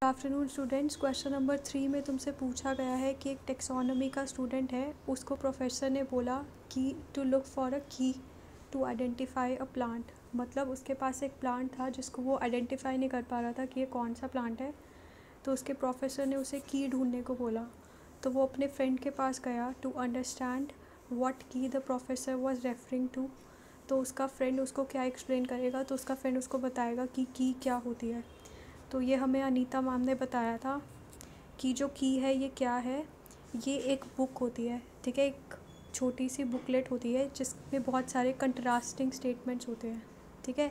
Afternoon students, question number 3 में तुमसे पूछा गया है कि एक टेक्सोनॉमी का स्टूडेंट है, उसको प्रोफेसर ने बोला कि टू लुक फॉर अ की टू आइडेंटिफाई अ प्लांट। मतलब उसके पास एक प्लांट था जिसको वो आइडेंटिफाई नहीं कर पा रहा था कि ये कौन सा प्लांट है, तो उसके प्रोफेसर ने उसे की ढूंढने को बोला। तो वो अपने फ्रेंड के पास गया टू अंडरस्टैंड व्हाट की the professor was referring to. तो उसका फ्रेंड उसको क्या एक्सप्लेन करेगा, तो उसका फ्रेंड उसको बताएगा कि की क्या होती है। तो ये हमें अनीता मैम ने बताया था कि जो की है ये क्या है। ये एक बुक होती है, ठीक है, एक छोटी सी बुकलेट होती है जिसमें बहुत सारे कंट्रास्टिंग स्टेटमेंट्स होते हैं। ठीक है,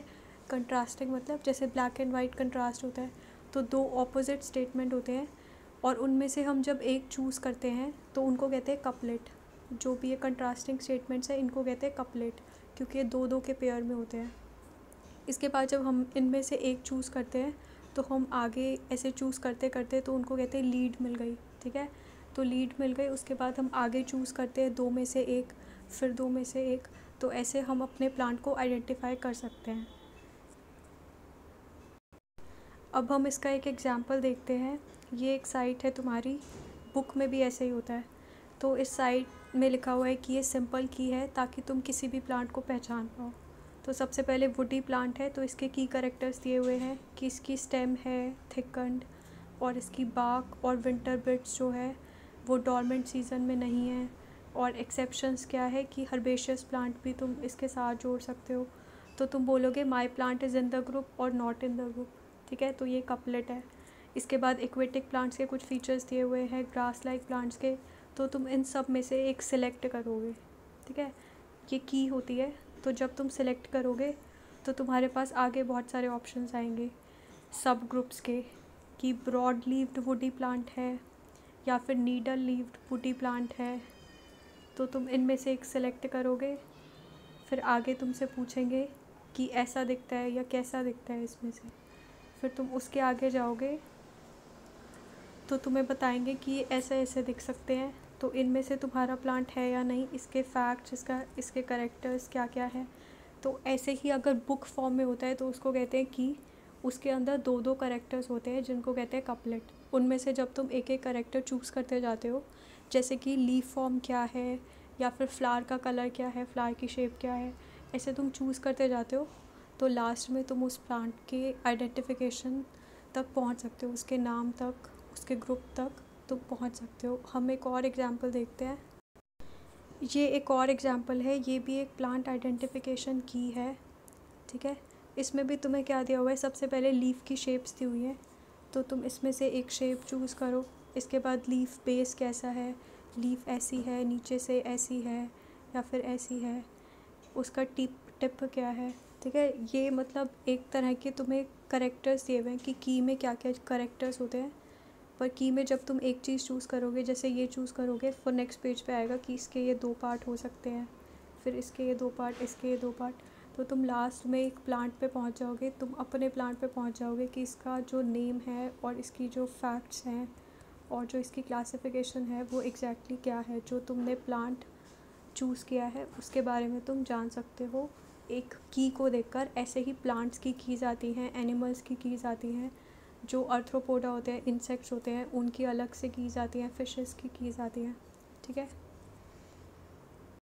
कंट्रास्टिंग मतलब जैसे ब्लैक एंड वाइट कंट्रास्ट होता है, तो दो ऑपोजिट स्टेटमेंट होते हैं और उनमें से हम जब एक चूज़ करते हैं तो उनको कहते हैं कपलेट। जो भी ये कंट्रास्टिंग स्टेटमेंट्स हैं इनको कहते हैं कपलेट, क्योंकि ये दो दो के पेयर में होते हैं। इसके बाद जब हम इनमें से एक चूज़ करते हैं तो हम आगे ऐसे चूज़ करते करते तो उनको कहते हैं लीड मिल गई। ठीक है, तो लीड मिल गई, उसके बाद हम आगे चूज़ करते हैं दो में से एक, फिर दो में से एक, तो ऐसे हम अपने प्लांट को आइडेंटिफाई कर सकते हैं। अब हम इसका एक एग्जांपल देखते हैं। ये एक साइट है तुम्हारी, बुक में भी ऐसे ही होता है। तो इस साइट में लिखा हुआ है कि ये सिंपल की है ताकि तुम किसी भी प्लांट को पहचान पाओ। तो सबसे पहले वुडी प्लांट है, तो इसके की कैरेक्टर्स दिए हुए हैं कि इसकी स्टेम है थिकन्ड और इसकी बार्क और विंटर बिट्स जो है वो डॉर्मेंट सीज़न में नहीं है। और एक्सेप्शंस क्या है कि हर्बेशियस प्लांट भी तुम इसके साथ जोड़ सकते हो। तो तुम बोलोगे my plant is in the group और नॉट इन द ग्रुप। ठीक है, तो ये कपलेट है। इसके बाद एक्वेटिक प्लांट्स के कुछ फीचर्स दिए हुए हैं ग्रास लाइक प्लांट्स के, तो तुम इन सब में से एक सिलेक्ट करोगे। ठीक है, ये की होती है। तो जब तुम सिलेक्ट करोगे तो तुम्हारे पास आगे बहुत सारे ऑप्शंस आएंगे सब ग्रुप्स के, कि ब्रॉड लीव्ड वुडी प्लांट है या फिर नीडल लीव्ड वुडी प्लांट है। तो तुम इनमें से एक सिलेक्ट करोगे, फिर आगे तुमसे पूछेंगे कि ऐसा दिखता है या कैसा दिखता है इसमें से, फिर तुम उसके आगे जाओगे तो तुम्हें बताएंगे कि ये ऐसे ऐसे दिख सकते हैं। तो इनमें से तुम्हारा प्लांट है या नहीं, इसके फैक्ट्स, इसके कैरेक्टर्स क्या क्या है। तो ऐसे ही अगर बुक फॉर्म में होता है तो उसको कहते हैं कि उसके अंदर दो दो कैरेक्टर्स होते हैं जिनको कहते हैं कपलेट। उनमें से जब तुम एक एक कैरेक्टर चूज़ करते जाते हो, जैसे कि लीफ फॉर्म क्या है या फिर फ्लावर का कलर क्या है, फ्लावर की शेप क्या है, ऐसे तुम चूज़ करते जाते हो, तो लास्ट में तुम उस प्लांट के आइडेंटिफिकेशन तक पहुंच सकते हो, उसके नाम तक, उसके ग्रुप तक तुम पहुंच सकते हो। हम एक और एग्जांपल देखते हैं। ये एक और एग्जांपल है, ये भी एक प्लांट आइडेंटिफिकेशन की है। ठीक है, इसमें भी तुम्हें क्या दिया हुआ है, सबसे पहले लीफ की शेप्स दी हुई हैं, तो तुम इसमें से एक शेप चूज़ करो। इसके बाद लीफ बेस कैसा है, लीफ ऐसी है, नीचे से ऐसी है या फिर ऐसी है, उसका टिप क्या है। ठीक है, ये मतलब एक तरह के तुम्हें करेक्टर्स दिए हुए हैं कि की में क्या क्या करेक्टर्स होते हैं। पर की में जब तुम एक चीज़ चूज़ करोगे, जैसे ये चूज़ करोगे, फिर नेक्स्ट पेज पे आएगा कि इसके ये दो पार्ट हो सकते हैं, फिर इसके ये दो पार्ट, इसके ये दो पार्ट, तो तुम लास्ट में एक प्लांट पे पहुंच जाओगे, तुम अपने प्लांट पे पहुंच जाओगे कि इसका जो नेम है और इसकी जो फैक्ट्स हैं और जो इसकी क्लासिफिकेशन है वो एग्जैक्टली क्या है। जो तुमने प्लांट चूज़ किया है उसके बारे में तुम जान सकते हो एक की को देखकर। ऐसे ही प्लांट्स की कीज़ आती हैं, एनिमल्स की कीज़ आती हैं, जो अर्थ्रोपोडा होते हैं, इंसेक्ट्स होते हैं, उनकी अलग से कीज़ आती हैं, फिशेस की कीज़ आती हैं। ठीक है।